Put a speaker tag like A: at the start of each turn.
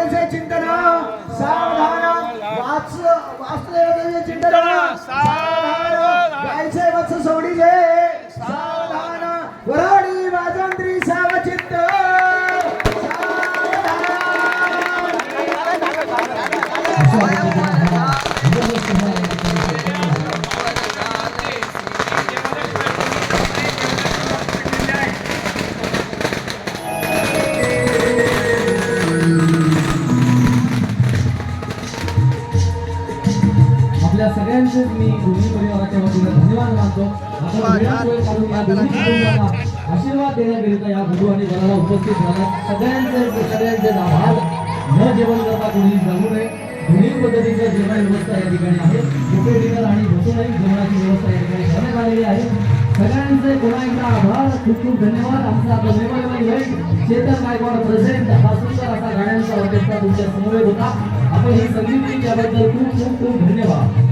A: देवतेचे चिंतन सावधान वासुदेव देवतेचे चिंतन सावधान गायचे वत्स सोडीचे सावधान वराडी वाजंत्री सावचित्त
B: सगळ्यांचे मी दोन्ही परिवाराच्या वतीने धन्यवाद मानतो. आपण वेळात वेळ काढून या दोन्ही कुटुंबांना आशीर्वाद देण्याकरिता या गुरु आणि वराला उपस्थित झाला. सगळ्यांचे आभार. न जेवण करता कोणी जाऊ नये. दोन्ही पद्धतीच्या जेवण व्यवस्था या ठिकाणी आहे. बुफे डिनर आणि बसूनही जेवणाची व्यवस्था या ठिकाणी करण्यात आलेली आहे. सगळ्यांचे पुन्हा एकदा आभार. खूप खूप धन्यवाद. आमचा आता memorable event Chetan Gaikwad present हा सुंदर असा गाण्यांचा ऑर्केस्ट्रा तुमच्या समवेत होता. आपण ही संगीत याबद्दल खूप खूप खूप धन्यवाद.